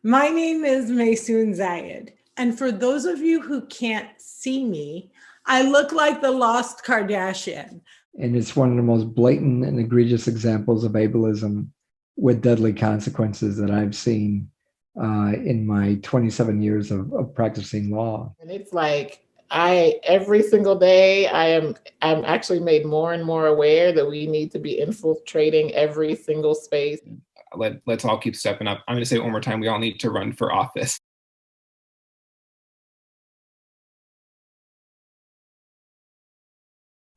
My name is Maysoon Zayid, and for those of you who can't see me, I look like the lost Kardashian. And it's one of the most blatant and egregious examples of ableism with deadly consequences that I've seen in my 27 years of practicing law. And it's like, every single day I'm actually made more and more aware that we need to be infiltrating every single space. Let's all keep stepping up. I'm going to say it one more time. We all need to run for office.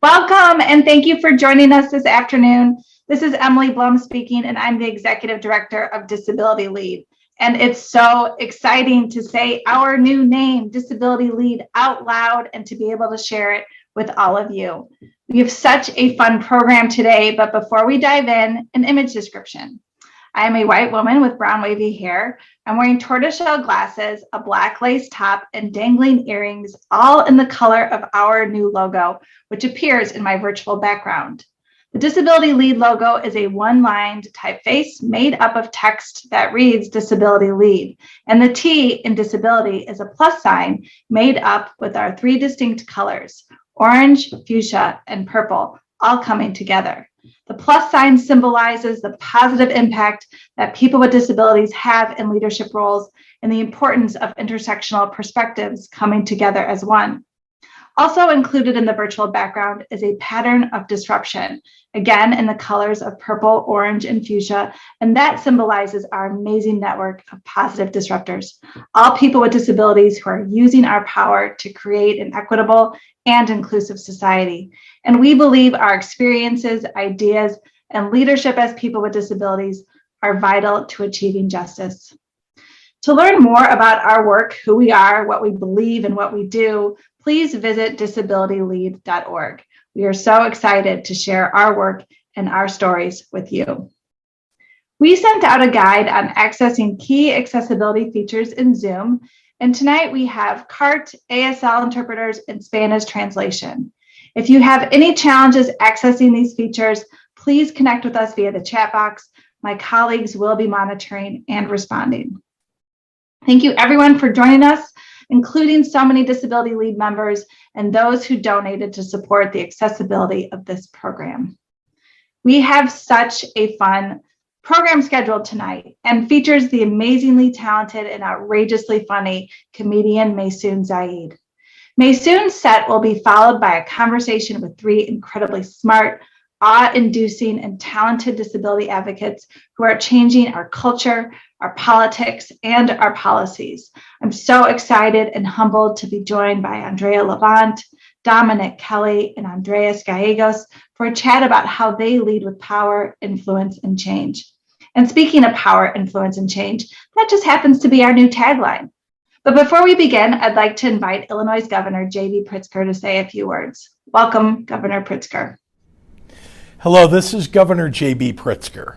Welcome, and thank you for joining us this afternoon. This is Emily Blum speaking, and I'm the Executive Director of Disability Lead. And it's so exciting to say our new name, Disability Lead, out loud and to be able to share it with all of you. We have such a fun program today, but before we dive in, an image description. I am a white woman with brown wavy hair. I'm wearing tortoiseshell glasses, a black lace top, and dangling earrings, all in the color of our new logo, which appears in my virtual background. The Disability Lead logo is a one-lined typeface made up of text that reads Disability Lead, and the T in disability is a plus sign made up with our three distinct colors, orange, fuchsia, and purple, all coming together. The plus sign symbolizes the positive impact that people with disabilities have in leadership roles and the importance of intersectional perspectives coming together as one. Also included in the virtual background is a pattern of disruption, again in the colors of purple, orange, and fuchsia, and that symbolizes our amazing network of positive disruptors, all people with disabilities who are using our power to create an equitable and inclusive society. And we believe our experiences, ideas, and leadership as people with disabilities are vital to achieving justice. To learn more about our work, who we are, what we believe, and what we do, please visit disabilitylead.org. We are so excited to share our work and our stories with you. We sent out a guide on accessing key accessibility features in Zoom, and tonight we have CART, ASL interpreters, and Spanish translation. If you have any challenges accessing these features, please connect with us via the chat box. My colleagues will be monitoring and responding. Thank you everyone for joining us, including so many Disability Lead members and those who donated to support the accessibility of this program. We have such a fun program scheduled tonight and features the amazingly talented and outrageously funny comedian Maysoon Zayid. Maysoon's set will be followed by a conversation with three incredibly smart, awe-inducing, and talented disability advocates who are changing our culture, our politics, and our policies. I'm so excited and humbled to be joined by Andrea, LaVant, Dominic, Kelly, and Andreas Gallegos for a chat about how they lead with power, influence, and change. And speaking of power, influence, and change, that just happens to be our new tagline. But before we begin, I'd like to invite Illinois Governor Jb Pritzker to say a few words. Welcome, Governor Pritzker. Hello, this is Governor Jb Pritzker.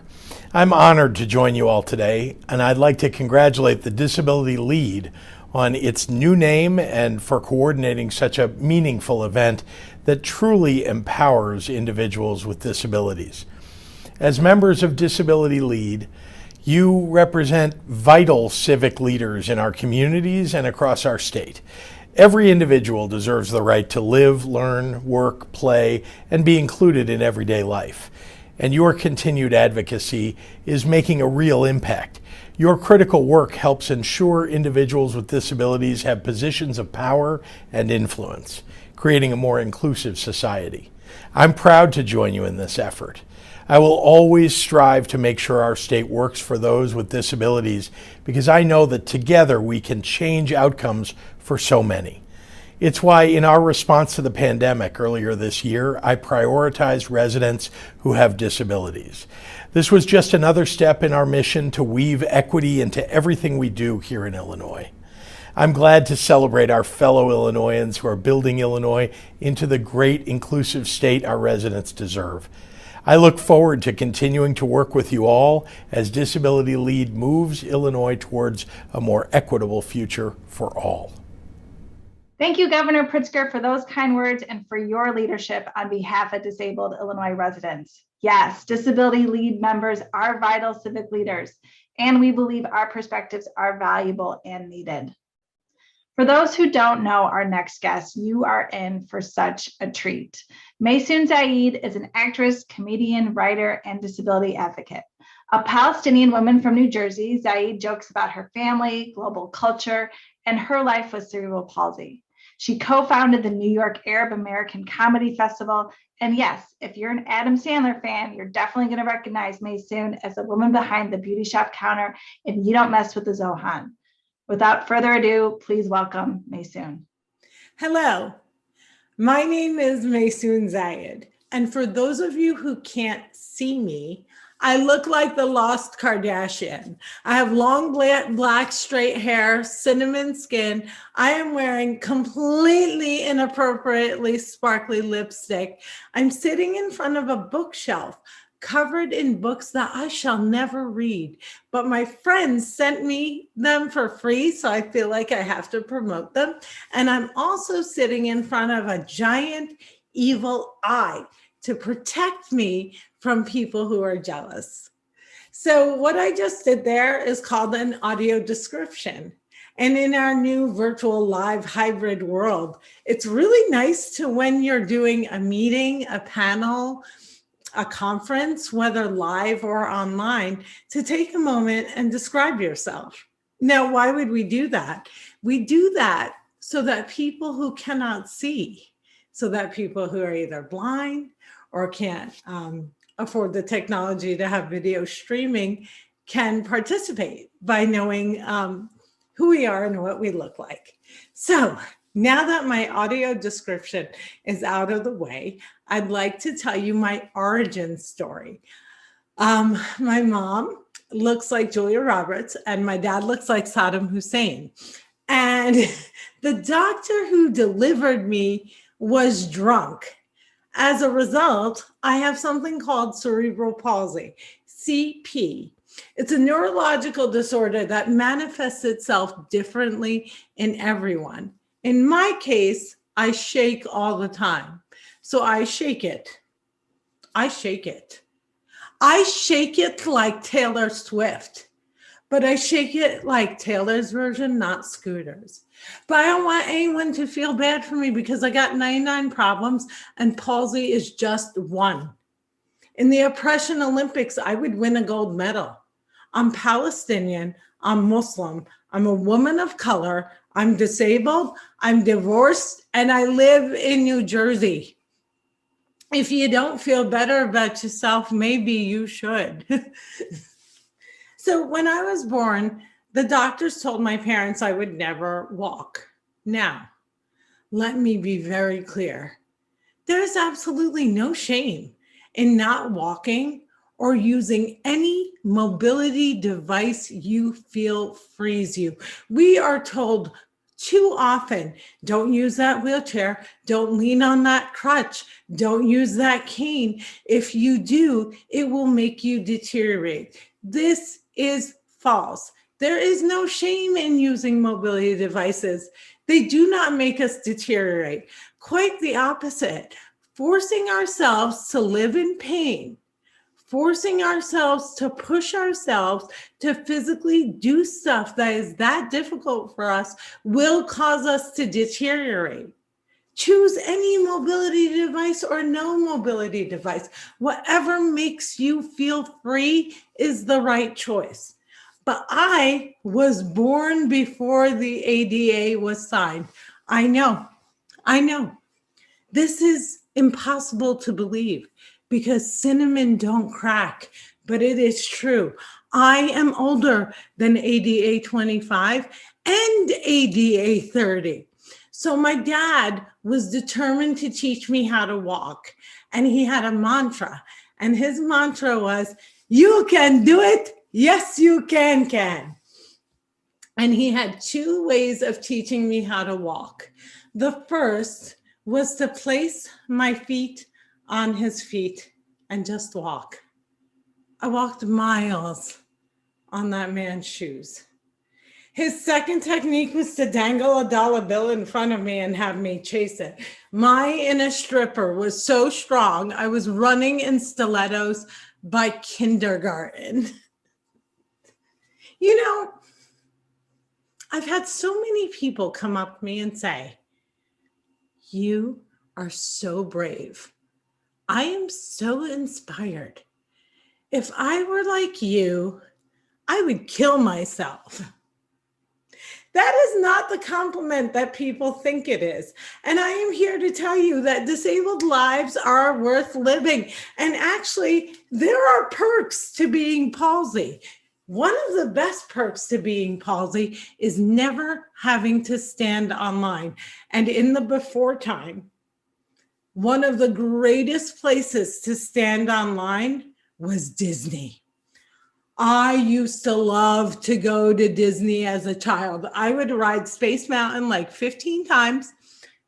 I'm honored to join you all today, and I'd like to congratulate the Disability Lead on its new name and for coordinating such a meaningful event that truly empowers individuals with disabilities. As members of Disability Lead, you represent vital civic leaders in our communities and across our state. Every individual deserves the right to live, learn, work, play, and be included in everyday life. And your continued advocacy is making a real impact. Your critical work helps ensure individuals with disabilities have positions of power and influence, creating a more inclusive society. I'm proud to join you in this effort. I will always strive to make sure our state works for those with disabilities because I know that together we can change outcomes for so many. It's why in our response to the pandemic earlier this year, I prioritized residents who have disabilities. This was just another step in our mission to weave equity into everything we do here in Illinois. I'm glad to celebrate our fellow Illinoisans who are building Illinois into the great inclusive state our residents deserve. I look forward to continuing to work with you all as Disability Lead moves Illinois towards a more equitable future for all. Thank you, Governor Pritzker, for those kind words and for your leadership on behalf of disabled Illinois residents. Yes, Disability Lead members are vital civic leaders, and we believe our perspectives are valuable and needed. For those who don't know our next guest, you are in for such a treat. Maysoon Zayid is an actress, comedian, writer, and disability advocate. A Palestinian woman from New Jersey, Zayid jokes about her family, global culture, and her life with cerebral palsy. She co-founded the New York Arab American Comedy Festival. And yes, if you're an Adam Sandler fan, you're definitely going to recognize Maysoon as the woman behind the beauty shop counter in You Don't Mess with the Zohan. Without further ado, please welcome Maysoon. Hello, my name is Maysoon Zayid. And for those of you who can't see me, I look like the lost Kardashian. I have long black straight hair, cinnamon skin. I am wearing completely inappropriately sparkly lipstick. I'm sitting in front of a bookshelf covered in books that I shall never read, but my friends sent me them for free, so I feel like I have to promote them. And I'm also sitting in front of a giant evil eye to protect me from people who are jealous. So what I just did there is called an audio description. And in our new virtual live hybrid world, it's really nice to, when you're doing a meeting, a panel, a conference, whether live or online, to take a moment and describe yourself. Now, why would we do that? We do that so that people who cannot see, so that people who are either blind or can't afford the technology to have video streaming can participate by knowing who we are and what we look like. So now that my audio description is out of the way, I'd like to tell you my origin story. My mom looks like Julia Roberts and my dad looks like Saddam Hussein. And the doctor who delivered me was drunk. As a result, I have something called cerebral palsy, CP. It's a neurological disorder that manifests itself differently in everyone. In my case, I shake all the time. So I shake it. I shake it. I shake it like Taylor Swift, but I shake it like Taylor's version, not Scooter's. But I don't want anyone to feel bad for me because I got 99 problems and palsy is just one. In the oppression Olympics, I would win a gold medal. I'm Palestinian, I'm Muslim, I'm a woman of color, I'm disabled, I'm divorced, and I live in New Jersey. If you don't feel better about yourself, maybe you should. So when I was born, the doctors told my parents I would never walk. Now, let me be very clear. There's absolutely no shame in not walking or using any mobility device you feel frees you. We are told too often, don't use that wheelchair, don't lean on that crutch, don't use that cane. If you do, it will make you deteriorate. This is false. There is no shame in using mobility devices. They do not make us deteriorate. Quite the opposite. Forcing ourselves to live in pain, forcing ourselves to push ourselves to physically do stuff that is that difficult for us will cause us to deteriorate. Choose any mobility device or no mobility device. Whatever makes you feel free is the right choice. But I was born before the ADA was signed. I know. This is impossible to believe because cinnamon don't crack, but it is true. I am older than ADA 25 and ADA 30. So my dad was determined to teach me how to walk, and he had a mantra, and his mantra was, "You can do it. Yes, you can." And he had two ways of teaching me how to walk. The first was to place my feet on his feet and just walk. I walked miles on that man's shoes. His second technique was to dangle a dollar bill in front of me and have me chase it. My inner stripper was so strong, I was running in stilettos by kindergarten. You know, I've had so many people come up to me and say, "You are so brave. I am so inspired. If I were like you, I would kill myself." That is not the compliment that people think it is. And I am here to tell you that disabled lives are worth living. And actually, there are perks to being palsy. One of the best perks to being palsy is never having to stand online. And in the before time, one of the greatest places to stand online was Disney. I used to love to go to Disney as a child. I would ride Space Mountain like 15 times,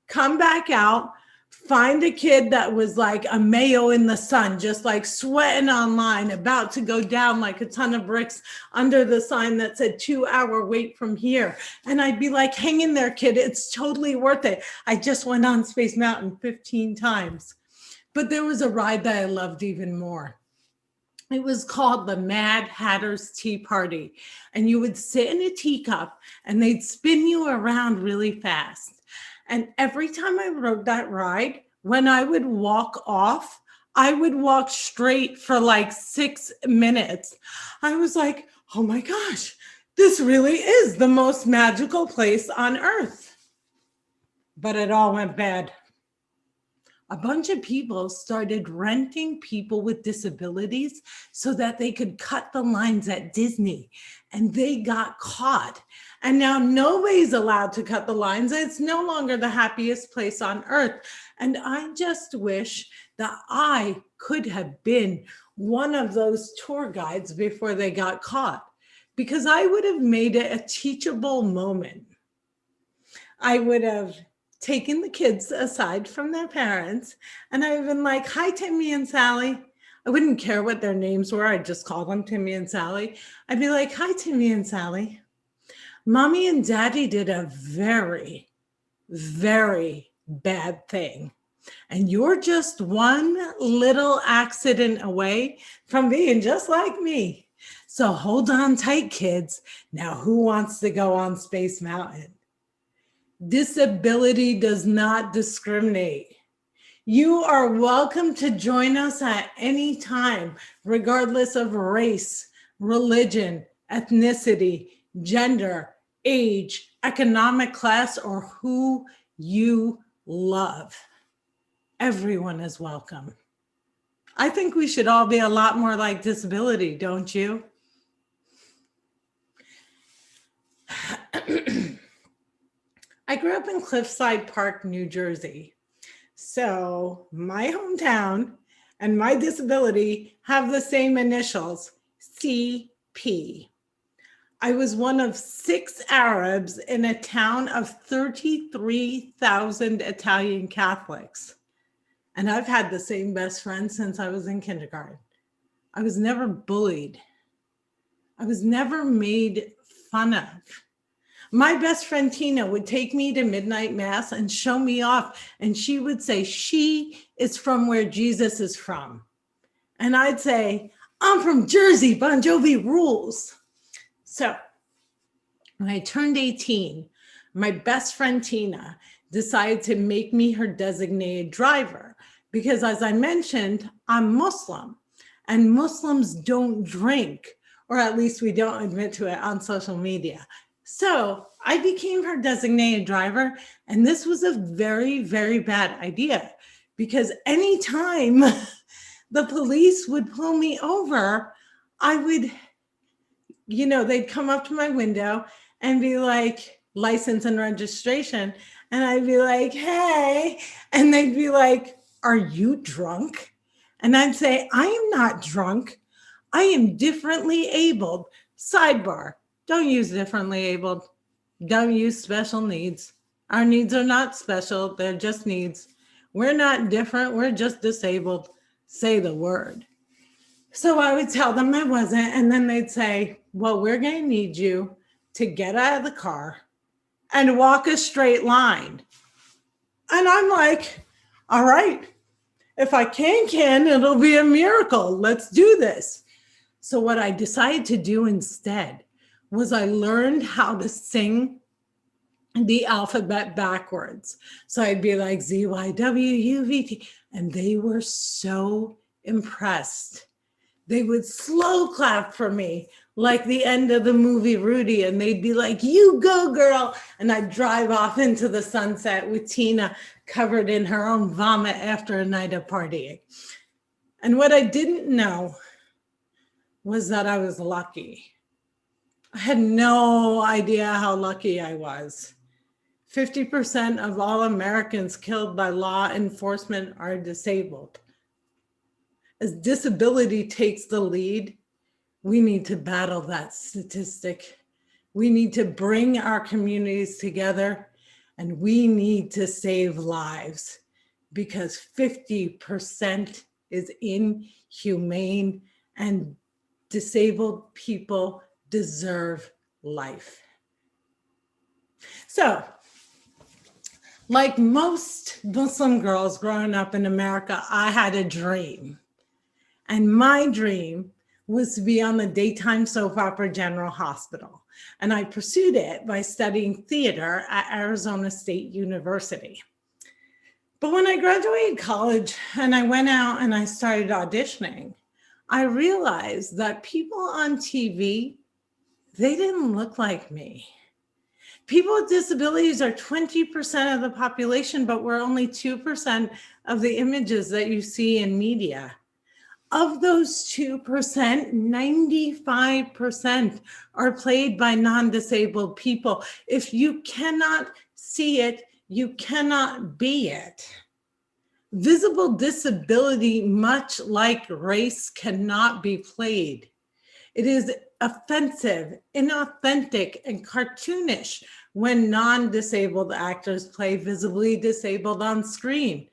come back out, find a kid that was like a mayo in the sun, just like sweating online, about to go down like a ton of bricks under the sign that said 2-hour wait from here. And I'd be like, hang in there, kid. It's totally worth it. I just went on Space Mountain 15 times. But there was a ride that I loved even more. It was called the Mad Hatter's Tea Party. And you would sit in a teacup and they'd spin you around really fast. And every time I rode that ride, when I would walk off, I would walk straight for like 6 minutes. I was like, oh my gosh, this really is the most magical place on earth. But it all went bad. A bunch of people started renting people with disabilities so that they could cut the lines at Disney, and they got caught. And now nobody's allowed to cut the lines. It's no longer the happiest place on earth. And I just wish that I could have been one of those tour guides before they got caught, because I would have made it a teachable moment. I would have taken the kids aside from their parents, and I've been like, hi, Timmy and Sally. I wouldn't care what their names were. I'd just call them Timmy and Sally. I'd be like, hi, Timmy and Sally. Mommy and Daddy did a very, very bad thing. And you're just one little accident away from being just like me. So hold on tight, kids. Now, who wants to go on Space Mountain? Disability does not discriminate. You are welcome to join us at any time, regardless of race, religion, ethnicity, gender, age, economic class, or who you love. Everyone is welcome. I think we should all be a lot more like disability, don't you? I grew up in Cliffside Park, New Jersey. So my hometown and my disability have the same initials, CP. I was one of 6 Arabs in a town of 33,000 Italian Catholics. And I've had the same best friend since I was in kindergarten. I was never bullied. I was never made fun of. My best friend Tina would take me to midnight mass and show me off. And she would say, she is from where Jesus is from. And I'd say, I'm from Jersey, Bon Jovi rules. So when I turned 18, my best friend Tina decided to make me her designated driver because, as I mentioned, I'm Muslim and Muslims don't drink, or at least we don't admit to it on social media. So I became her designated driver, and this was a very, very bad idea because anytime the police would pull me over, I would, they'd come up to my window and be like, license and registration. And I'd be like, hey, and they'd be like, are you drunk? And I'd say, I am not drunk. I am differently abled. Sidebar. Don't use differently abled. Don't use special needs. Our needs are not special. They're just needs. We're not different. We're just disabled. Say the word. So I would tell them I wasn't. And then they'd say, well, we're going to need you to get out of the car and walk a straight line. And I'm like, all right, if I can, it'll be a miracle. Let's do this. So what I decided to do instead was I learned how to sing the alphabet backwards. So I'd be like Z, Y, W, U, V, T. And they were so impressed. They would slow clap for me like the end of the movie Rudy, and they'd be like, you go, girl. And I'd drive off into the sunset with Tina covered in her own vomit after a night of partying. And what I didn't know was that I was lucky. I had no idea how lucky I was. 50% of all Americans killed by law enforcement are disabled. As disability takes the lead, we need to battle that statistic. We need to bring our communities together, and we need to save lives, because 50% is inhumane, and disabled people deserve life. So, like most Muslim girls growing up in America, I had a dream. And my dream was to be on the daytime soap opera General Hospital. And I pursued it by studying theater at Arizona State University. But when I graduated college and I went out and I started auditioning, I realized that people on TV, they didn't look like me. People with disabilities are 20% of the population, but we're only 2% of the images that you see in media. Of those 2%, 95% are played by non-disabled people. If you cannot see it, you cannot be it. Visible disability, much like race, cannot be played. It is offensive, inauthentic, and cartoonish when non-disabled actors play visibly disabled on screen.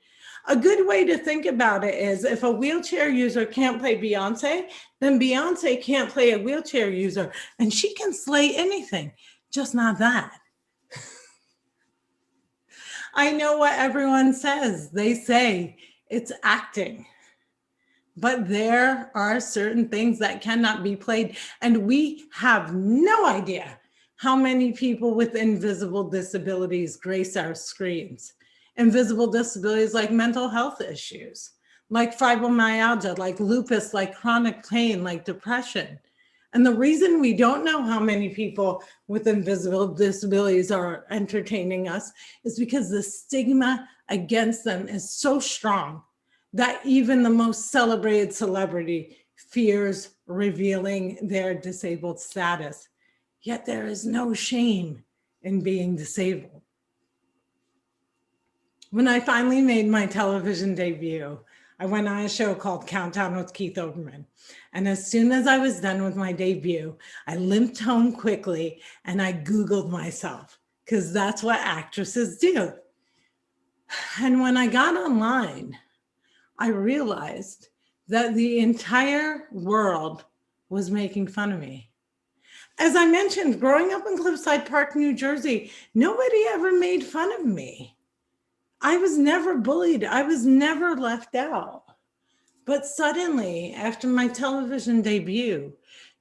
A good way to think about it is if a wheelchair user can't play Beyonce, then Beyonce can't play a wheelchair user, and she can slay anything, just not that. I know what everyone says. They say it's acting. But there are certain things that cannot be played, and we have no idea how many people with invisible disabilities grace our screens. Invisible disabilities like mental health issues, like fibromyalgia, like lupus, like chronic pain, like depression. And the reason we don't know how many people with invisible disabilities are entertaining us is because the stigma against them is so strong that even the most celebrated celebrity fears revealing their disabled status. Yet there is no shame in being disabled. When I finally made my television debut, I went on a show called Countdown with Keith Olbermann. And as soon as I was done with my debut, I limped home quickly and I Googled myself, because that's what actresses do. And when I got online, I realized that the entire world was making fun of me. As I mentioned, growing up in Cliffside Park, New Jersey, nobody ever made fun of me. I was never bullied. I was never left out. But suddenly, after my television debut,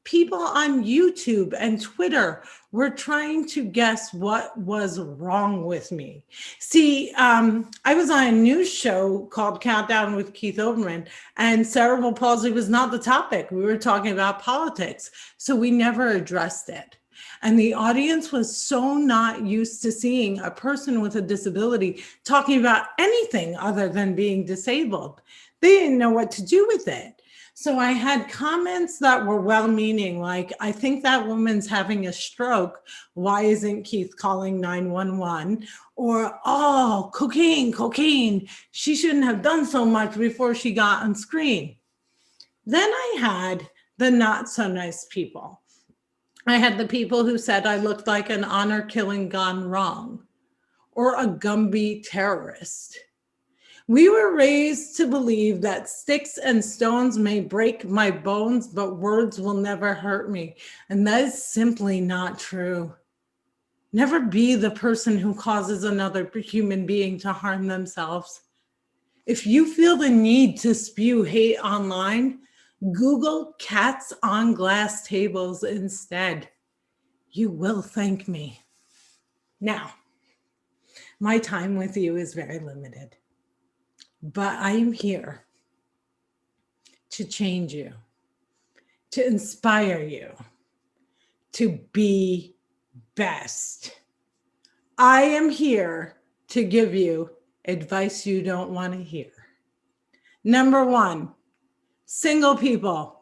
people on YouTube and Twitter were trying to guess what was wrong with me. See, I was on a news show called Countdown with Keith Olbermann, and cerebral palsy was not the topic. We were talking about politics, so we never addressed it. And the audience was so not used to seeing a person with a disability talking about anything other than being disabled. They didn't know what to do with it. So I had comments that were well-meaning, like, I think that woman's having a stroke. Why isn't Keith calling 911? Or, oh, cocaine. She shouldn't have done so much before she got on screen. Then I had the not so nice people. I had the people who said I looked like an honor killing gone wrong, or a Gumby terrorist. We were raised to believe that sticks and stones may break my bones, but words will never hurt me. And that is simply not true. Never be the person who causes another human being to harm themselves. If you feel the need to spew hate online, Google cats on glass tables instead. You will thank me. Now, my time with you is very limited, but I am here to change you, to inspire you, to be best. I am here to give you advice you don't want to hear. Number one, single people.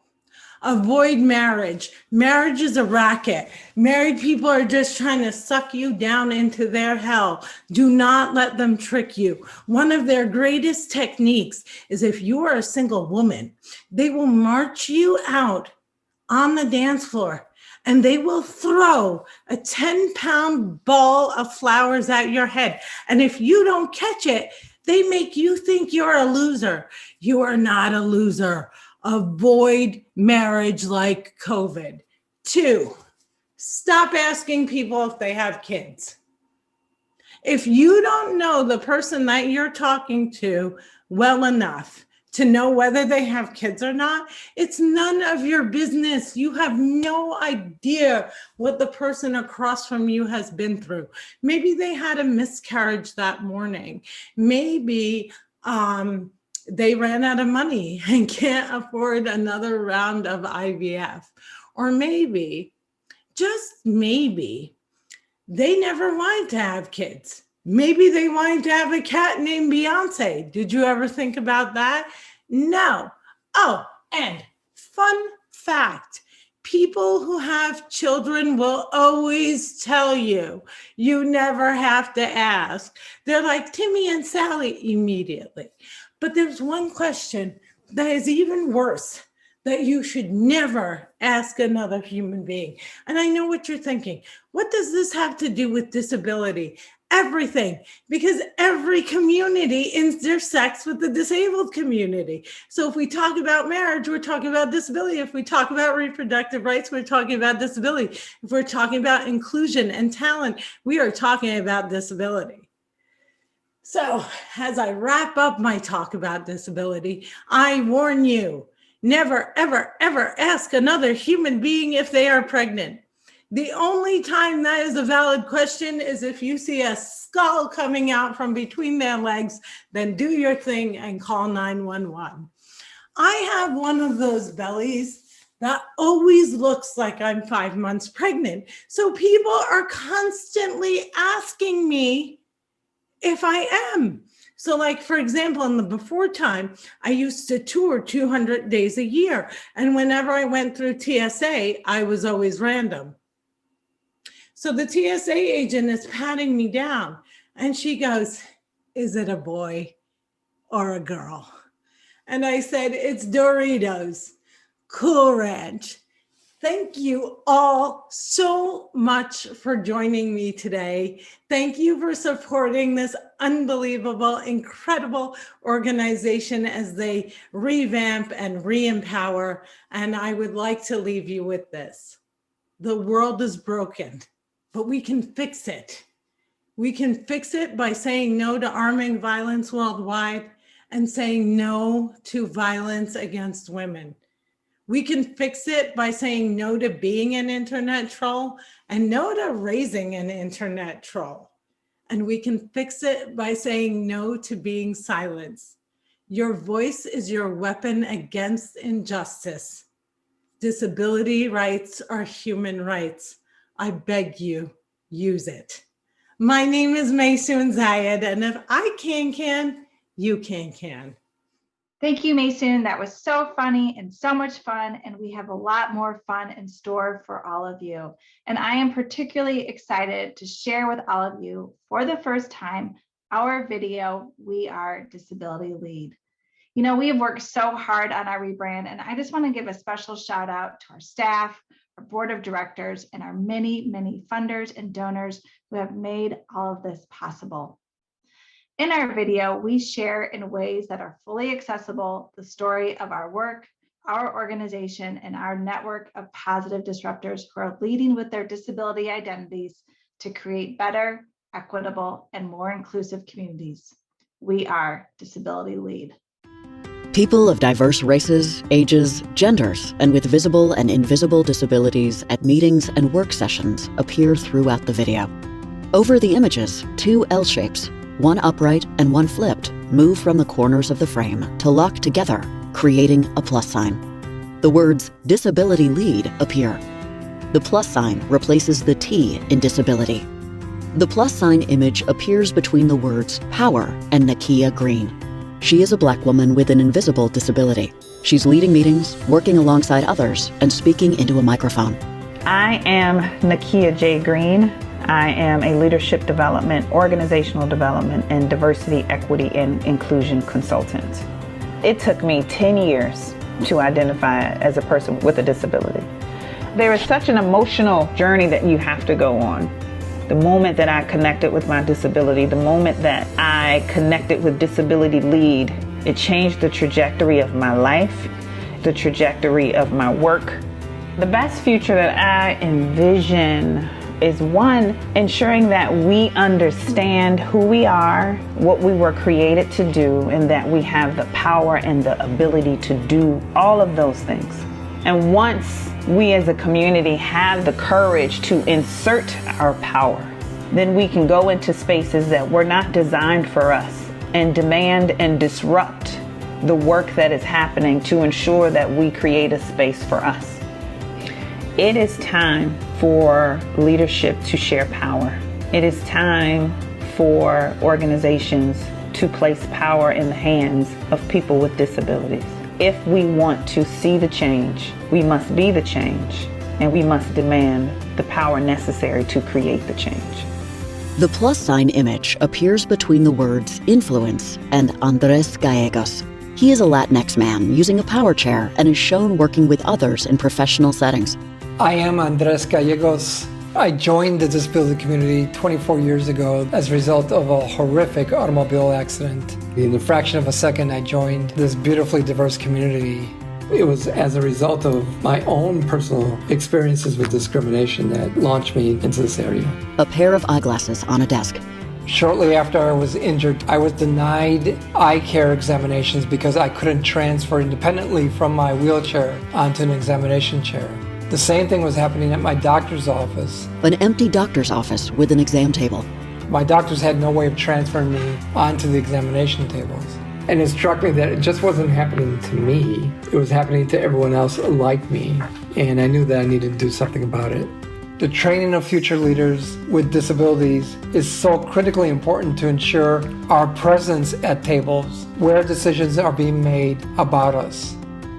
Avoid marriage. Marriage is a racket. Married people are just trying to suck you down into their hell. Do not let them trick you. One of their greatest techniques is if you are a single woman, they will march you out on the dance floor and they will throw a 10-pound ball of flowers at your head. And if you don't catch it, they make you think you're a loser. You are not a loser. Avoid marriage like COVID. 2, stop asking people if they have kids. If you don't know the person that you're talking to well enough to know whether they have kids or not, it's none of your business. You have no idea what the person across from you has been through. Maybe they had a miscarriage that morning. Maybe they ran out of money and can't afford another round of IVF. Or maybe, just maybe, they never wanted to have kids. Maybe they wanted to have a cat named Beyonce. Did you ever think about that? No. Oh, and fun fact, people who have children will always tell you, you never have to ask. They're like Timmy and Sally immediately. But there's one question that is even worse that you should never ask another human being. And I know what you're thinking. What does this have to do with disability? Everything, because every community intersects with the disabled community. So if we talk about marriage, we're talking about disability. If we talk about reproductive rights, we're talking about disability. If we're talking about inclusion and talent, we are talking about disability. So as I wrap up my talk about disability, I warn you, never, ever, ever ask another human being if they are pregnant. The only time that is a valid question is if you see a skull coming out from between their legs, then do your thing and call 911. I have one of those bellies that always looks like I'm 5 months pregnant. So people are constantly asking me if I am. So like, for example, in the before time, I used to tour 200 days a year. And whenever I went through TSA, I was always random. So the TSA agent is patting me down and she goes, is it a boy or a girl? And I said, it's Doritos, Cool Ranch. Thank you all so much for joining me today. Thank you for supporting this unbelievable, incredible organization as they revamp and re-empower. And I would like to leave you with this. The world is broken, but we can fix it. We can fix it by saying no to arming violence worldwide and saying no to violence against women. We can fix it by saying no to being an internet troll and no to raising an internet troll. And we can fix it by saying no to being silenced. Your voice is your weapon against injustice. Disability rights are human rights. I beg you, use it. My name is Maysoon Zayid, and if I can, you can. Thank you, Maysoon. That was so funny and so much fun, and we have a lot more fun in store for all of you. And I am particularly excited to share with all of you, for the first time, our video, We Are Disability Lead. You know, we have worked so hard on our rebrand, and I just want to give a special shout out to our staff, our board of directors, and our many, many funders and donors who have made all of this possible. In our video, we share in ways that are fully accessible the story of our work, our organization, and our network of positive disruptors who are leading with their disability identities to create better, equitable, and more inclusive communities. We are Disability Lead. People of diverse races, ages, genders, and with visible and invisible disabilities at meetings and work sessions appear throughout the video. Over the images, 2 L shapes, one upright and one flipped, move from the corners of the frame to lock together, creating a plus sign. The words Disability Lead appear. The plus sign replaces the T in disability. The plus sign image appears between the words Power and Nakia Green. She is a Black woman with an invisible disability. She's leading meetings, working alongside others, and speaking into a microphone. I am Nakia J. Green. I am a leadership development, organizational development, and diversity, equity, and inclusion consultant. It took me 10 years to identify as a person with a disability. There is such an emotional journey that you have to go on. The moment that I connected with my disability, the moment that I connected with Disability Lead, it changed the trajectory of my life, the trajectory of my work. The best future that I envision is one, ensuring that we understand who we are, what we were created to do, and that we have the power and the ability to do all of those things. And once we as a community have the courage to insert our power, then we can go into spaces that were not designed for us and demand and disrupt the work that is happening to ensure that we create a space for us. It is time for leadership to share power. It is time for organizations to place power in the hands of people with disabilities. If we want to see the change, we must be the change, and we must demand the power necessary to create the change. The plus sign image appears between the words influence and Andreas Gallegos. He is a Latinx man using a power chair and is shown working with others in professional settings. I am Andreas Gallegos. I joined the disability community 24 years ago as a result of a horrific automobile accident. In a fraction of a second, I joined this beautifully diverse community. It was as a result of my own personal experiences with discrimination that launched me into this area. A pair of eyeglasses on a desk. Shortly after I was injured, I was denied eye care examinations because I couldn't transfer independently from my wheelchair onto an examination chair. The same thing was happening at my doctor's office. An empty doctor's office with an exam table. My doctors had no way of transferring me onto the examination tables. And it struck me that it just wasn't happening to me. It was happening to everyone else like me. And I knew that I needed to do something about it. The training of future leaders with disabilities is so critically important to ensure our presence at tables where decisions are being made about us.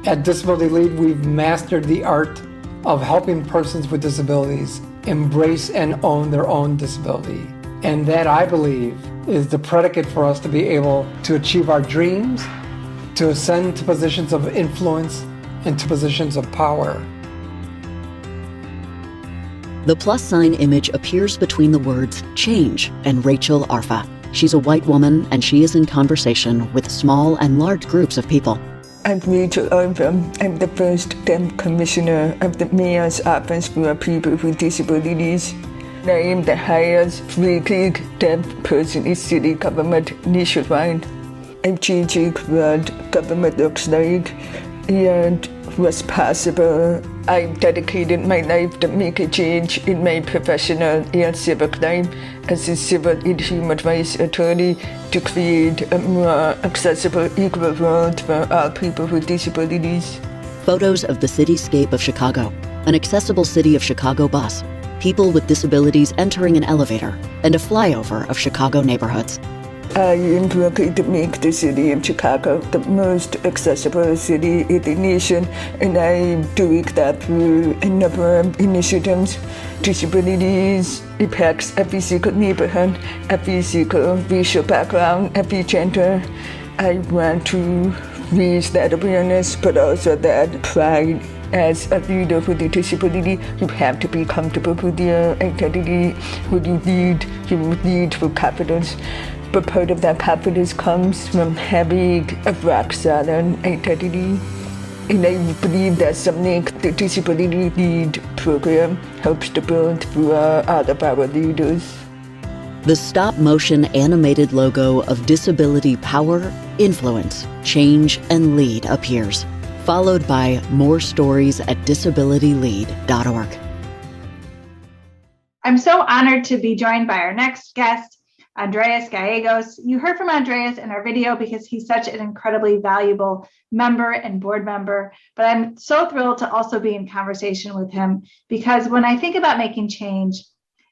At Disability Lead, we've mastered the art of helping persons with disabilities embrace and own their own disability. And that, I believe, is the predicate for us to be able to achieve our dreams, to ascend to positions of influence and to positions of power. The plus sign image appears between the words change and Rachel Arfa. She's a white woman and she is in conversation with small and large groups of people. I'm Rachel Arfa. I'm the first Deaf Commissioner of the Mayor's Office for People with Disabilities. I am the highest rated deaf person in city government nationwide. I'm changing what government looks like and what's possible. I've dedicated my life to make a change in my professional and civic life as a civil and human rights attorney to create a more accessible, equal world for all people with disabilities. Photos of the cityscape of Chicago, an accessible City of Chicago bus, people with disabilities entering an elevator, and a flyover of Chicago neighborhoods. I am working to make the city of Chicago the most accessible city in the nation, and I'm doing that through a number of initiatives. Disabilities impacts every single neighborhood, every single racial background, every gender. I want to raise that awareness, but also that pride. As a leader with a disability, you have to be comfortable with your identity. When you lead with confidence. but part of that confidence comes from having a rock-solid identity. And I believe that's something the Disability Lead program helps to build for all of our leaders. The stop-motion animated logo of Disability Power, Influence, Change, and Lead appears, followed by more stories at disabilitylead.org. I'm so honored to be joined by our next guest, Andreas Gallegos. You heard from Andreas in our video because he's such an incredibly valuable member and board member, but I'm so thrilled to also be in conversation with him because when I think about making change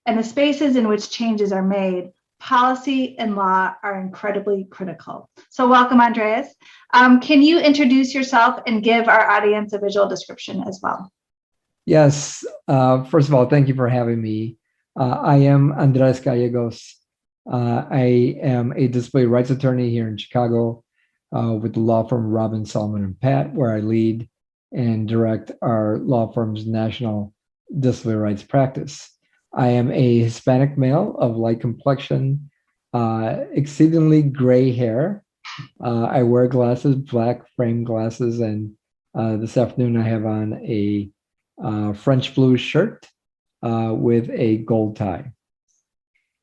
and the spaces in which changes are made, policy and law are incredibly critical. So welcome, Andreas. Can you introduce yourself and give our audience a visual description as well? Yes. First of all, thank you for having me. I am Andreas Gallegos. I am a disability rights attorney here in Chicago with the law firm Robin, Solomon & Pat, where I lead and direct our law firm's national disability rights practice. I am a Hispanic male of light complexion, exceedingly gray hair. I wear glasses, black frame glasses, and this afternoon I have on a French blue shirt with a gold tie.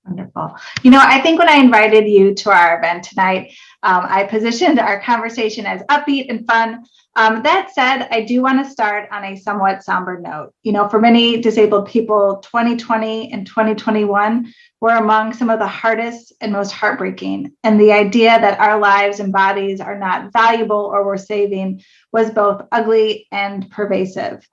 Wonderful. You know, I think when I invited you to our event tonight, I positioned our conversation as upbeat and fun. That said, I do want to start on a somewhat somber note. You know, for many disabled people, 2020 and 2021 were among some of the hardest and most heartbreaking. And the idea that our lives and bodies are not valuable or worth saving was both ugly and pervasive.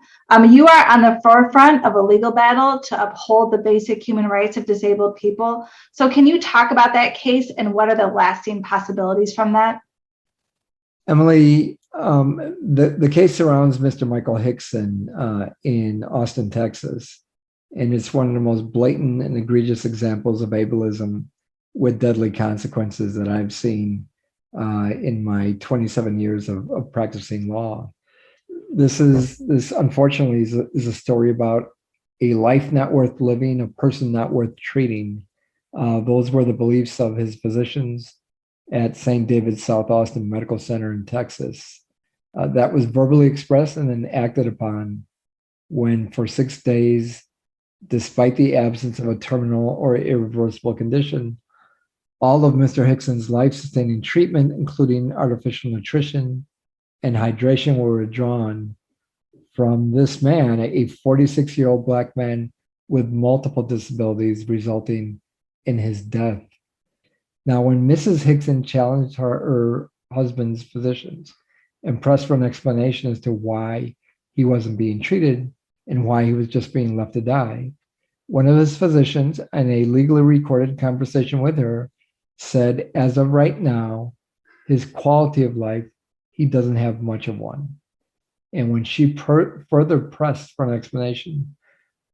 You are on the forefront of a legal battle to uphold the basic human rights of disabled people. So can you talk about that case and what are the lasting possibilities from that? Emily, the case surrounds Mr. Michael Hickson in Austin, Texas, and it's one of the most blatant and egregious examples of ableism with deadly consequences that I've seen in my 27 years of practicing law. This unfortunately is a story about a life not worth living, a person not worth treating. Those were the beliefs of his physicians at St. David's South Austin Medical Center in Texas. That was verbally expressed and then acted upon when for 6 days, despite the absence of a terminal or irreversible condition, all of Mr. Hickson's life-sustaining treatment, including artificial nutrition and hydration, were withdrawn from this man, a 46-year-old Black man with multiple disabilities, resulting in his death. Now, when Mrs. Hickson challenged her husband's physicians and pressed for an explanation as to why he wasn't being treated and why he was just being left to die, one of his physicians, in a legally recorded conversation with her, said, as of right now, his quality of life, he doesn't have much of one. And when she further pressed for an explanation,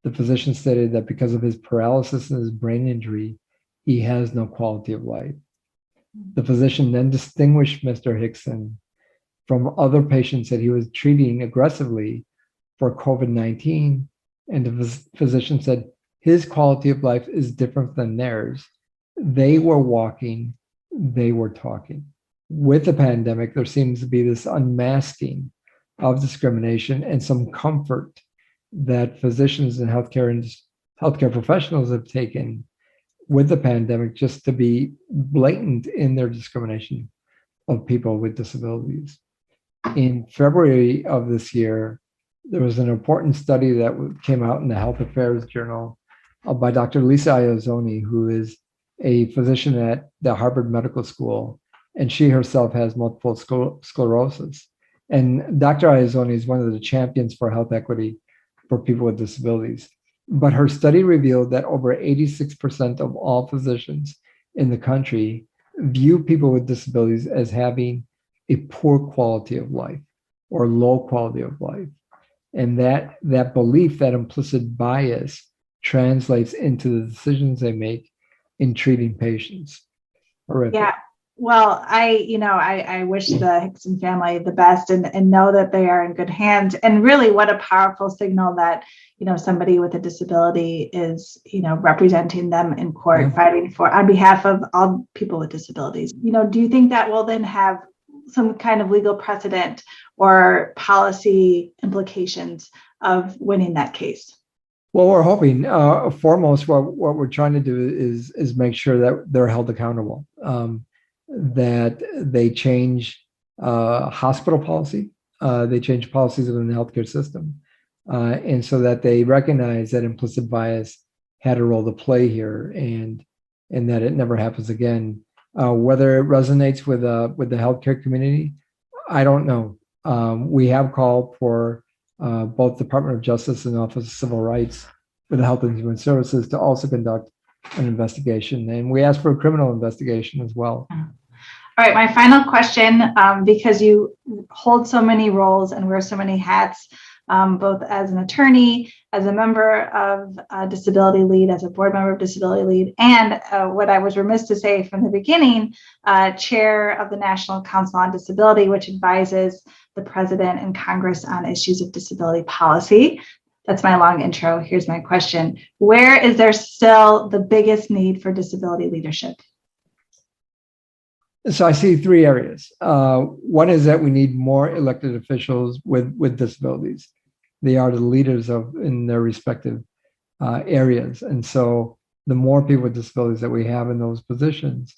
the physician stated that because of his paralysis and his brain injury, he has no quality of life. The physician then distinguished Mr. Hickson from other patients that he was treating aggressively for COVID-19. And the physician said his quality of life is different than theirs. They were walking, they were talking. With the pandemic, there seems to be this unmasking of discrimination and some comfort that physicians and healthcare professionals have taken with the pandemic just to be blatant in their discrimination of people with disabilities. In February of this year, there was an important study that came out in the Health Affairs Journal by Dr. Lisa Iazzoni, who is a physician at the Harvard Medical School, and she herself has multiple sclerosis. And Dr. Iazzoni is one of the champions for health equity for people with disabilities. But her study revealed that over 86% of all physicians in the country view people with disabilities as having a poor quality of life or low quality of life. And that belief, that implicit bias, translates into the decisions they make in treating patients. Horrific. Yeah. Well, I wish the Hickson family the best and know that they are in good hands. And really, what a powerful signal that, somebody with a disability is, representing them in court, fighting for on behalf of all people with disabilities. Do you think that will then have some kind of legal precedent or policy implications of winning that case? Well, we're hoping foremost what we're trying to do is make sure that they're held accountable, that they change hospital policy, they change policies within the healthcare system, and so that they recognize that implicit bias had a role to play here, and that it never happens again. Whether it resonates with the healthcare community, I don't know. We have called for both Department of Justice and Office of Civil Rights with the Health and Human Services to also conduct an investigation. And we asked for a criminal investigation as well. All right, my final question, because you hold so many roles and wear so many hats, both as an attorney, as a member of Disability Lead, as a board member of Disability Lead, and what I was remiss to say from the beginning, chair of the National Council on Disability, which advises the president and Congress on issues of disability policy. That's my long intro. Here's my question. Where is there still the biggest need for disability leadership? So I see three areas. One is that we need more elected officials with disabilities. They are the leaders in their respective areas. And so the more people with disabilities that we have in those positions,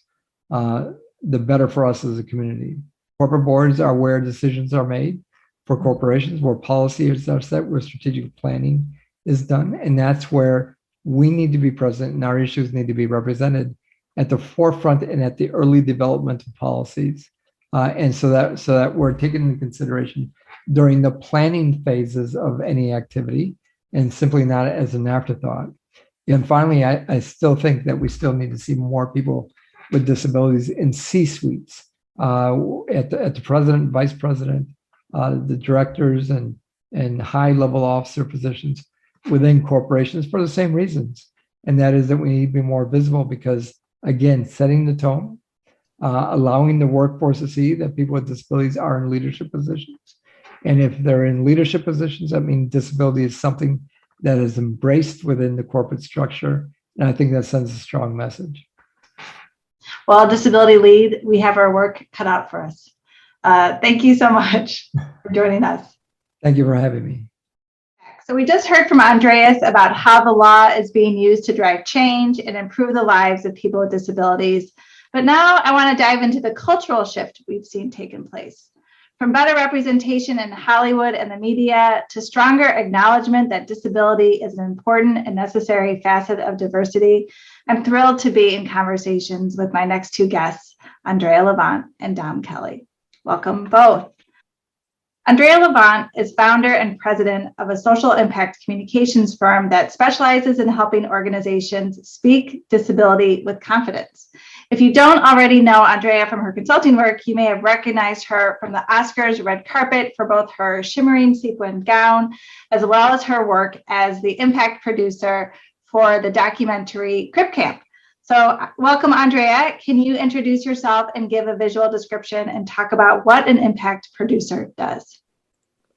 the better for us as a community. Corporate boards are where decisions are made for corporations, where policy is set, where strategic planning is done. And that's where we need to be present and our issues need to be represented at the forefront and at the early development of policies. And so that we're taken into consideration during the planning phases of any activity and simply not as an afterthought. And finally, I still think that we still need to see more people with disabilities in C-suites, at the president, vice president, the directors and high-level officer positions within corporations for the same reasons. And that is that we need to be more visible because, again, setting the tone, allowing the workforce to see that people with disabilities are in leadership positions. And if they're in leadership positions, that means disability is something that is embraced within the corporate structure. And I think that sends a strong message. Well, Disability Lead, we have our work cut out for us. Thank you so much for joining us. Thank you for having me. So we just heard from Andreas about how the law is being used to drive change and improve the lives of people with disabilities. But now I want to dive into the cultural shift we've seen taking place. From better representation in Hollywood and the media to stronger acknowledgement that disability is an important and necessary facet of diversity, I'm thrilled to be in conversations with my next two guests, Andrea LaVant and Dom Kelly. Welcome both. Andrea LaVant is founder and president of a social impact communications firm that specializes in helping organizations speak disability with confidence. If you don't already know Andrea from her consulting work, you may have recognized her from the Oscars red carpet for both her shimmering sequin gown, as well as her work as the impact producer for the documentary Crip Camp. So welcome, Andrea. Can you introduce yourself and give a visual description and talk about what an impact producer does?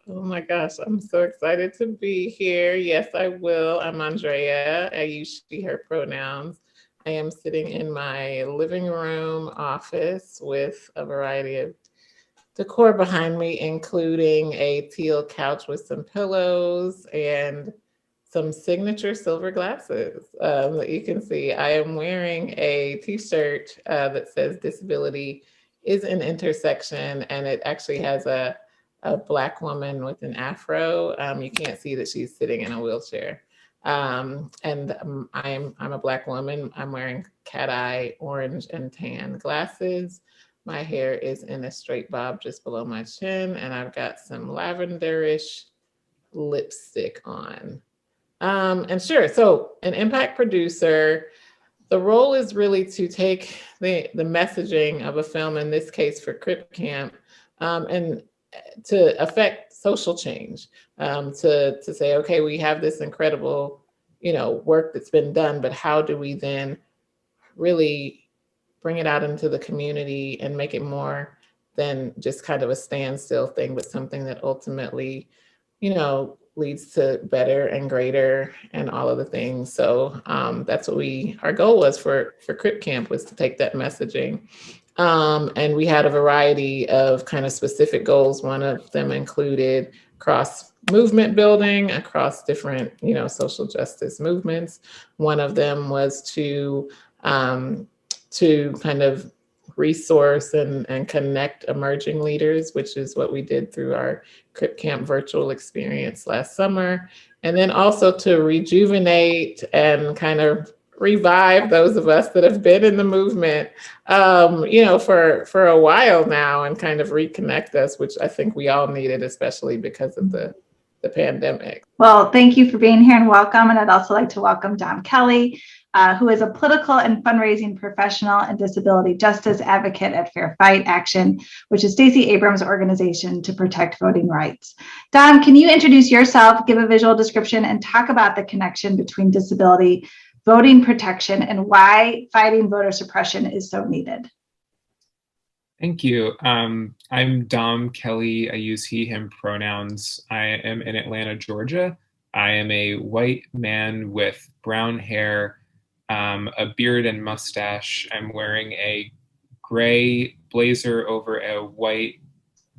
Oh my gosh, I'm so excited to be here. Yes, I will. I'm Andrea. I use she, her pronouns. I am sitting in my living room office with a variety of decor behind me, including a teal couch with some pillows and some signature silver glasses that you can see. I am wearing a t-shirt that says disability is an intersection, and it actually has a Black woman with an afro. You can't see that she's sitting in a wheelchair. And I'm a Black woman. I'm wearing cat eye, orange and tan glasses. My hair is in a straight bob just below my chin, and I've got some lavenderish lipstick on. And sure, so an impact producer, the role is really to take the messaging of a film, in this case for Crip Camp, and to affect social change, to say, okay, we have this incredible, work that's been done, but how do we then really bring it out into the community and make it more than just kind of a standstill thing, but something that ultimately, leads to better and greater and all of the things. So that's what our goal was for Crip Camp, was to take that messaging. And we had a variety of kind of specific goals. One of them included cross movement building across different, social justice movements. One of them was to kind of resource and connect emerging leaders, which is what we did through our Crip Camp virtual experience last summer. And then also to rejuvenate and kind of revive those of us that have been in the movement, for a while now, and kind of reconnect us, which I think we all needed, especially because of the pandemic. Well, thank you for being here and welcome. And I'd also like to welcome Dom Kelly, who is a political and fundraising professional and disability justice advocate at Fair Fight Action, which is Stacey Abrams' organization to protect voting rights. Dom, can you introduce yourself, give a visual description, and talk about the connection between disability, voting protection, and why fighting voter suppression is so needed? Thank you. I'm Dom Kelly. I use he, him pronouns. I am in Atlanta, Georgia. I am a white man with brown hair, a beard and mustache. I'm wearing a gray blazer over a white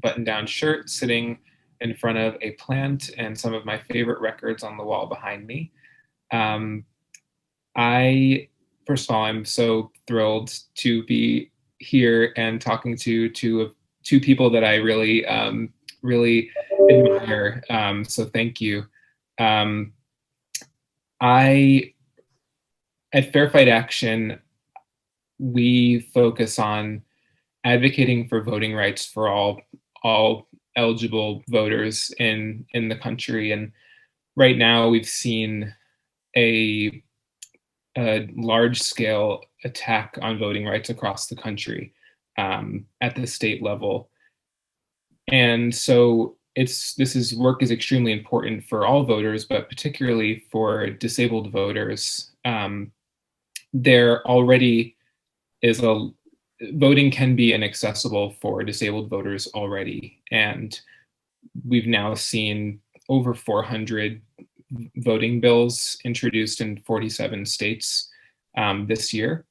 button-down shirt, sitting in front of a plant and some of my favorite records on the wall behind me. First of all, I'm so thrilled to be here and talking to two people that I really, really admire. So thank you. At Fair Fight Action, we focus on advocating for voting rights for all eligible voters in the country. And right now we've seen a large-scale attack on voting rights across the country at the state level. And so work is extremely important for all voters, but particularly for disabled voters. There already is voting can be inaccessible for disabled voters already. And we've now seen over 400 voting bills introduced in 47 states this year.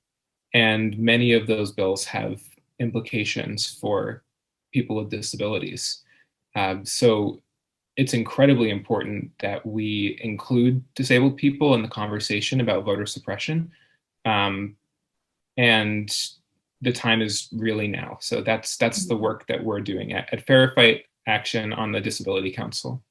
And many of those bills have implications for people with disabilities. So it's incredibly important that we include disabled people in the conversation about voter suppression. And the time is really now. So that's the work that we're doing at Fair Fight Action on the Disability Council.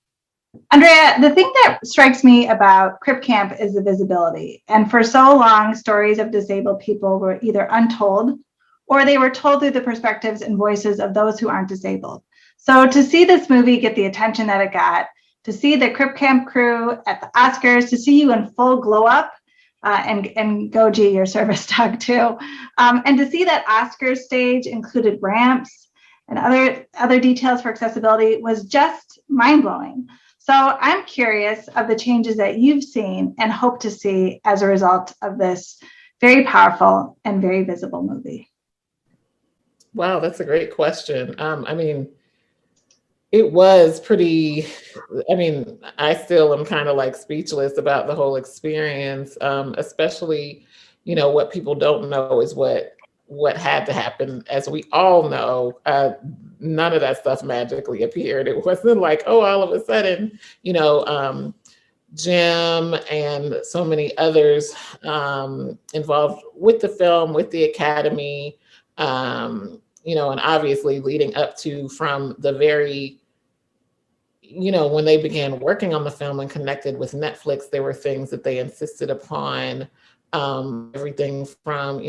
Andrea, the thing that strikes me about Crip Camp is the visibility. And for so long, stories of disabled people were either untold or they were told through the perspectives and voices of those who aren't disabled. So to see this movie get the attention that it got, to see the Crip Camp crew at the Oscars, to see you in full glow up, and Goji, your service dog too, and to see that Oscars stage included ramps and other details for accessibility was just mind-blowing. So I'm curious of the changes that you've seen and hope to see as a result of this very powerful and very visible movie. Wow, that's a great question. It was pretty, I still am kind of like speechless about the whole experience, especially, what people don't know is what had to happen. As we all know, none of that stuff magically appeared. It wasn't like, oh, all of a sudden, Jim and so many others involved with the film, with the Academy, and obviously leading up to from the very, when they began working on the film and connected with Netflix, there were things that they insisted upon, everything from,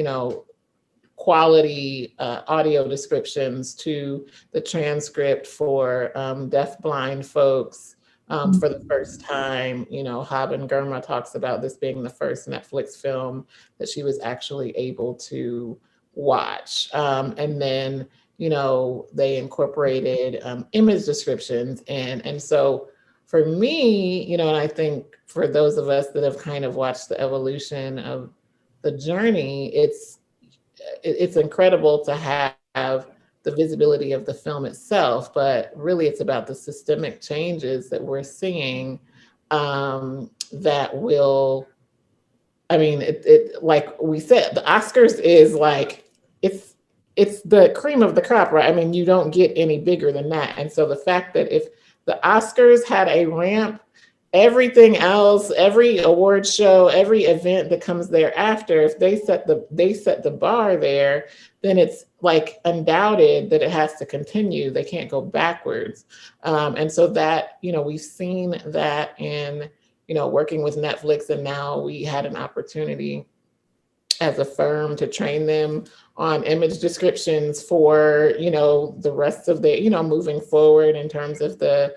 quality audio descriptions to the transcript for deafblind folks for the first time. Haben Girma talks about this being the first Netflix film that she was actually able to watch. And then, they incorporated image descriptions. And so for me, and I think for those of us that have kind of watched the evolution of the journey, it's it's incredible to have the visibility of the film itself, but really it's about the systemic changes that we're seeing that will, I mean, it like we said, the Oscars is like, it's the cream of the crop, right? I mean, you don't get any bigger than that. And so the fact that if the Oscars had a ramp, everything else, every award show, every event that comes thereafter, if they set the bar there, then it's like undoubted that it has to continue. They can't go backwards. And so that, we've seen that in, working with Netflix, and now we had an opportunity as a firm to train them on image descriptions for, the rest of the, moving forward in terms of the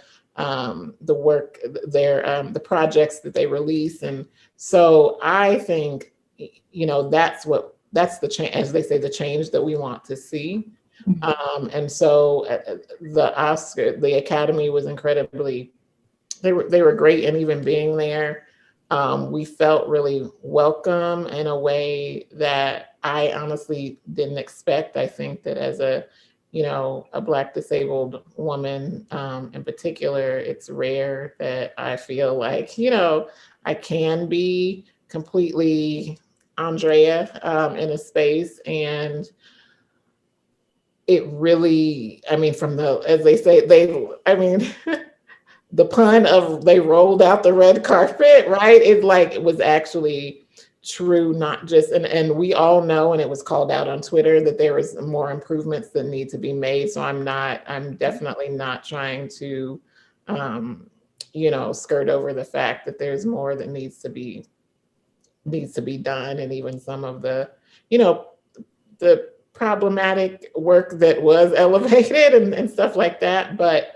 work, the projects that they release. And so I think, that's the change, as they say, the change that we want to see. And so the Academy was incredibly, they were great. And even being there, we felt really welcome in a way that I honestly didn't expect. I think that as a Black disabled woman in particular, it's rare that I feel like, I can be completely Andrea in a space. And it really, I mean, as they say, the pun of they rolled out the red carpet, right? It was actually true, not just, and we all know, and it was called out on Twitter, that there was more improvements that need to be made. So I'm definitely not trying to, skirt over the fact that there's more that needs to be done. And even some of the, the problematic work that was elevated and stuff like that. But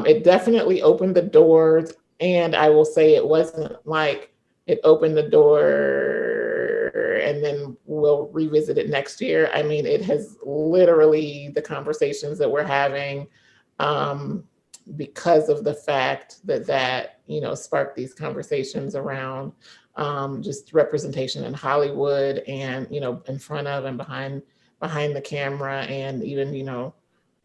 it definitely opened the doors. And I will say it wasn't like it opened the door and then we'll revisit it next year. I mean, it has literally, the conversations that we're having because of the fact that sparked these conversations around just representation in Hollywood and, in front of and behind the camera, and even,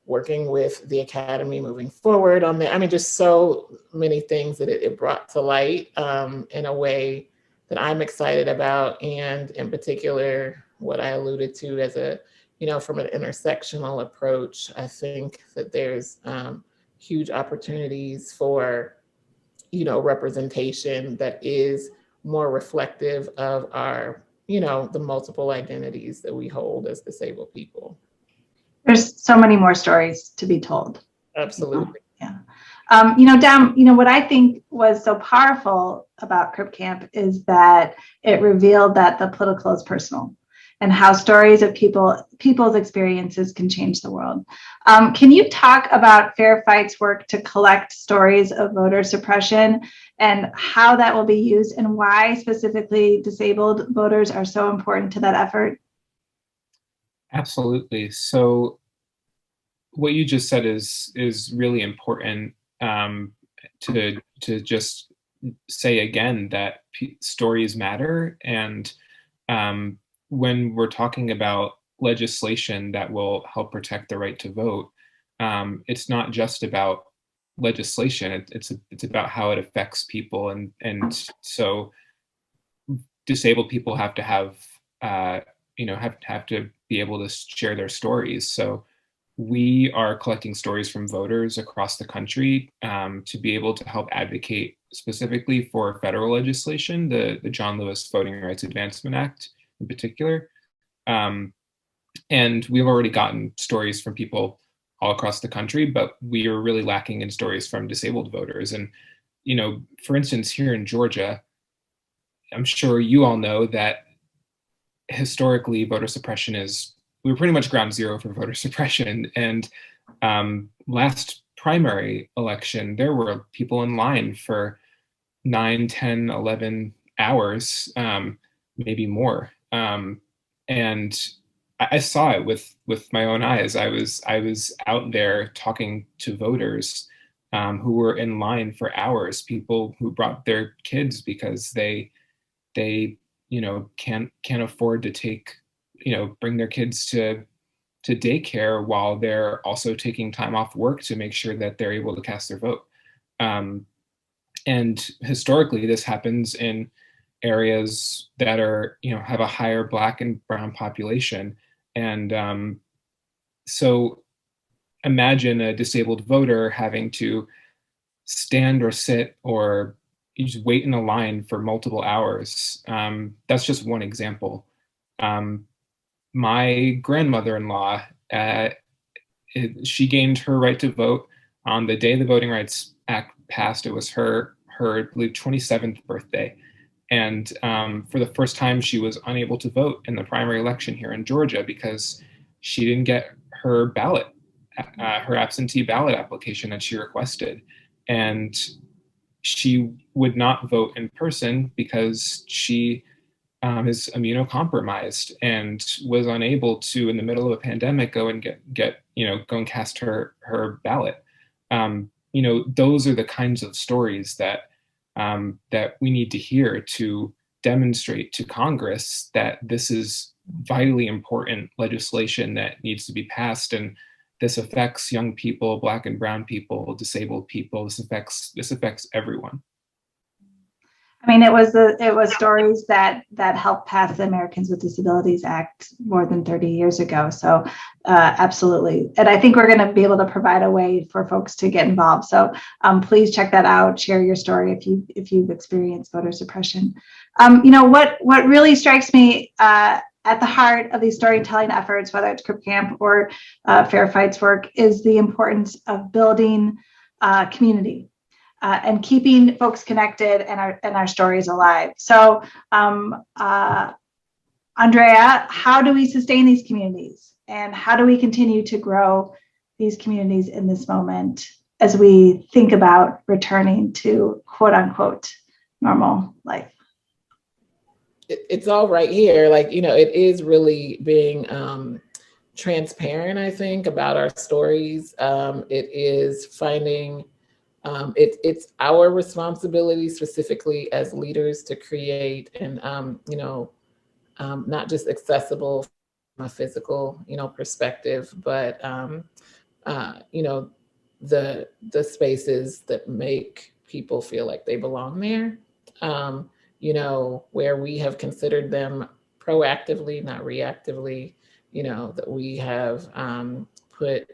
working with the Academy moving forward on that. I mean, just so many things that it brought to light in a way that I'm excited about. And in particular, what I alluded to as a, from an intersectional approach, I think that there's huge opportunities for, representation that is more reflective of our, the multiple identities that we hold as disabled people. There's so many more stories to be told. Absolutely. Yeah. Dam, what I think was so powerful about Crip Camp is that it revealed that the political is personal and how stories of people's experiences can change the world. Can you talk about Fair Fight's work to collect stories of voter suppression and how that will be used, and why specifically disabled voters are so important to that effort? Absolutely. So what you just said is really important to just say again that stories matter. And when we're talking about legislation that will help protect the right to vote, it's not just about legislation. It's about how it affects people, and so disabled people have to have to be able to share their stories. So we are collecting stories from voters across the country to be able to help advocate specifically for federal legislation, the John Lewis Voting Rights Advancement Act in particular. And we've already gotten stories from people all across the country, but we are really lacking in stories from disabled voters. And, for instance, here in Georgia, I'm sure you all know that historically voter suppression we're pretty much ground zero for voter suppression. And last primary election, there were people in line for 9, 10, 11 hours, maybe more. And I saw it with my own eyes. I was out there talking to voters who were in line for hours, people who brought their kids because they can't afford to take bring their kids to daycare while they're also taking time off work to make sure that they're able to cast their vote. And historically, this happens in areas that are, have a higher Black and brown population. And so imagine a disabled voter having to stand or sit or just wait in a line for multiple hours. That's just one example. My grandmother-in-law, she gained her right to vote on the day the Voting Rights Act passed. It was her I believe, 27th birthday. And for the first time, she was unable to vote in the primary election here in Georgia because she didn't get her ballot, her absentee ballot application that she requested. And she would not vote in person because she is immunocompromised and was unable to, in the middle of a pandemic, go and go and cast her ballot. Those are the kinds of stories that we need to hear to demonstrate to Congress that this is vitally important legislation that needs to be passed, and this affects young people, Black and brown people, disabled people. This affects everyone. I mean, it was stories that helped pass the Americans with Disabilities Act more than 30 years ago. So absolutely. And I think we're going to be able to provide a way for folks to get involved. So please check that out. Share your story if you've experienced voter suppression. What really strikes me at the heart of these storytelling efforts, whether it's Crip Camp or Fair Fights work, is the importance of building community. And keeping folks connected and our stories alive. So, Andrea, how do we sustain these communities, and how do we continue to grow these communities in this moment as we think about returning to quote unquote normal life? It's all right here. It is really being transparent, I think, about our stories. It is finding. It's our responsibility specifically as leaders to create and, not just accessible from a physical, perspective, but, the spaces that make people feel like they belong there, where we have considered them proactively, not reactively, that we have put,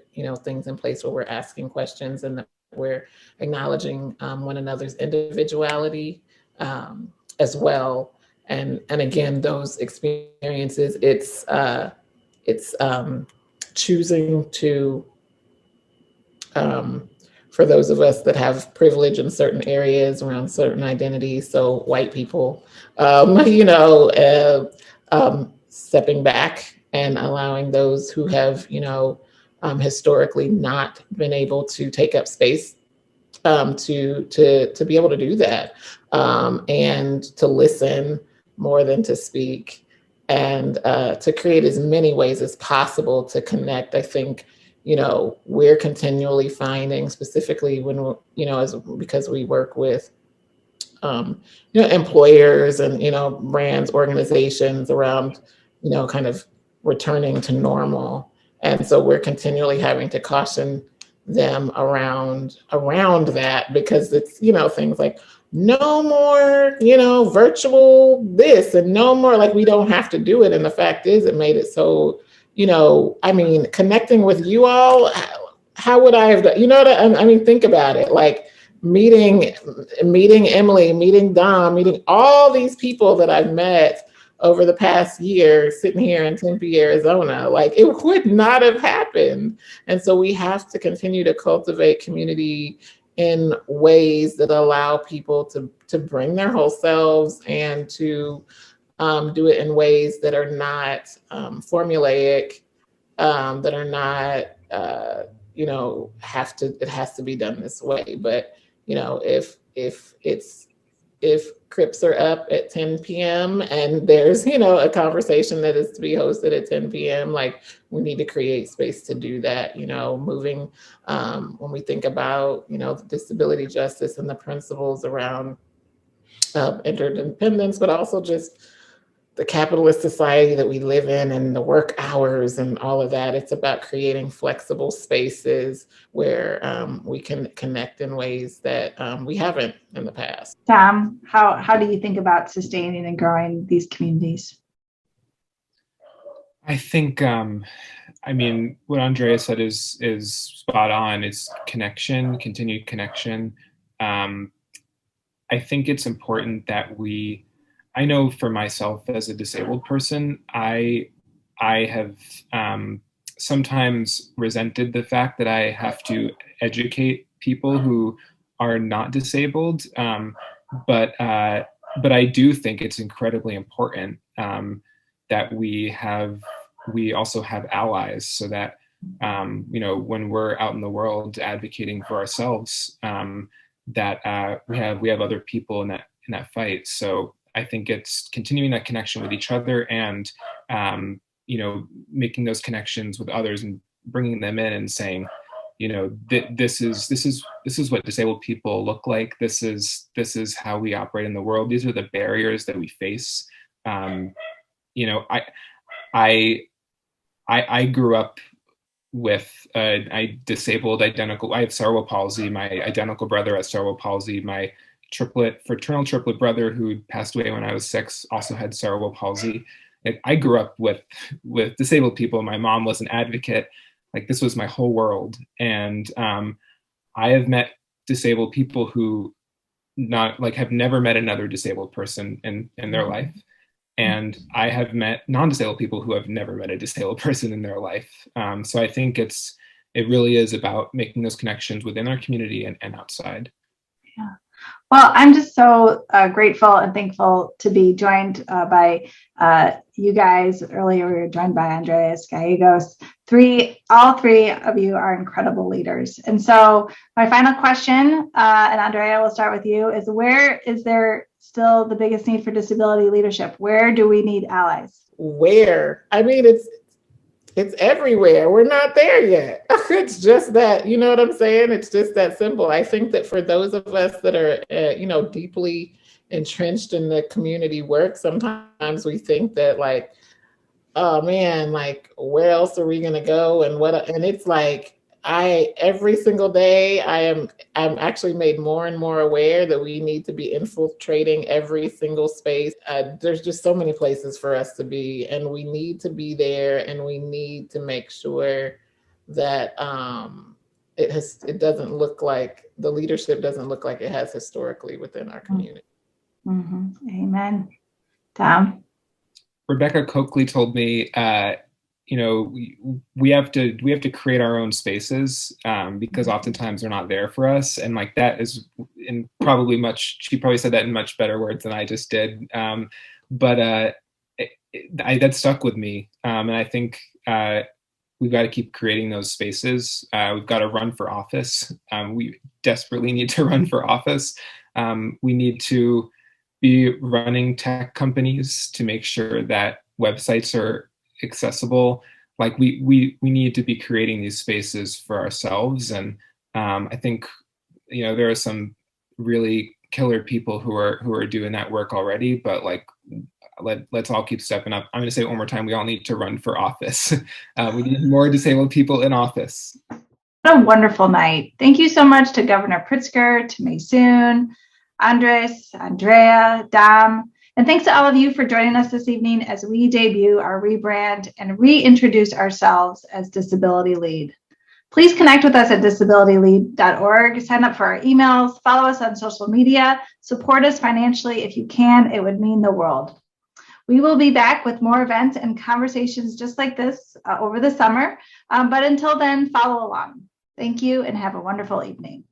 things in place where we're asking questions and that we're acknowledging one another's individuality as well. And again, those experiences, it's choosing to, for those of us that have privilege in certain areas around certain identities, so white people, stepping back and allowing those who have, historically not been able to take up space to be able to do that, and to listen more than to speak, and to create as many ways as possible to connect. I think, we're continually finding, specifically when, because we work with, employers and, brands, organizations around, kind of returning to normal. And so we're continually having to caution them around that, because it's, things like no more, virtual this and no more, we don't have to do it. And the fact is, it made it so, connecting with you all, how would I have done, think about it, meeting Emily, meeting Dom, meeting all these people that I've met over the past year, sitting here in Tempe, Arizona, it would not have happened. And so we have to continue to cultivate community in ways that allow people to bring their whole selves and to do it in ways that are not if it has to be done this way. But, if Crips are up at 10 p.m. and there's, a conversation that is to be hosted at 10 p.m., we need to create space to do that, moving, when we think about, disability justice and the principles around interdependence, but also just the capitalist society that we live in and the work hours and all of that. It's about creating flexible spaces where we can connect in ways that we haven't in the past. Tom, how do you think about sustaining and growing these communities? I think, I mean, what Andrea said is spot on. It's connection, continued connection. I think it's important that I know for myself as a disabled person, I have sometimes resented the fact that I have to educate people who are not disabled. But I do think it's incredibly important that we also have allies, so that when we're out in the world advocating for ourselves, that we have other people in that fight. So I think it's continuing that connection with each other, and making those connections with others and bringing them in and saying, this is what disabled people look like. This is how we operate in the world. These are the barriers that we face. I grew up with I have cerebral palsy. My identical brother has cerebral palsy. My fraternal triplet brother, who passed away when I was 6, also had cerebral palsy. I grew up with disabled people. My mom was an advocate. Like, this was my whole world. And I have met disabled people who have never met another disabled person in their life. And I have met non-disabled people who have never met a disabled person in their life. So I think it really is about making those connections within our community and outside. Yeah. Well, I'm just so grateful and thankful to be joined by you guys. Earlier, we were joined by Andreas Gallegos. All three of you are incredible leaders. And so my final question, and Andrea, we'll start with you, is where is there still the biggest need for disability leadership? Where do we need allies? Where? I mean, it's everywhere. We're not there yet. It's just that, you know what I'm saying? It's just that simple. I think that for those of us that are, deeply entrenched in the community work, sometimes we think that like, oh man, like where else are we going to go? And it's like, every single day I'm actually made more and more aware that we need to be infiltrating every single space. There's just so many places for us to be, and we need to be there, and we need to make sure that it doesn't look like the leadership doesn't look like it has historically within our community. Mm-hmm. Amen. Tom? Rebecca Coakley told me, we have to create our own spaces because oftentimes they're not there for us. And like that is she probably said that in much better words than I just did. But that stuck with me. And I think we've got to keep creating those spaces. We've got to run for office. We desperately need to run for office. We need to be running tech companies to make sure that websites are accessible. Like we need to be creating these spaces for ourselves. And I think, there are some really killer people who are doing that work already, but like, let's all keep stepping up. I'm going to say it one more time. We all need to run for office. We need more disabled people in office. What a wonderful night. Thank you so much to Governor Pritzker, to Maysoon, Andrés, Andrea, Dom, and thanks to all of you for joining us this evening as we debut our rebrand and reintroduce ourselves as Disability Lead. Please connect with us at disabilitylead.org, sign up for our emails, follow us on social media, support us financially if you can. It would mean the world. We will be back with more events and conversations just like this over the summer. But until then, follow along. Thank you and have a wonderful evening.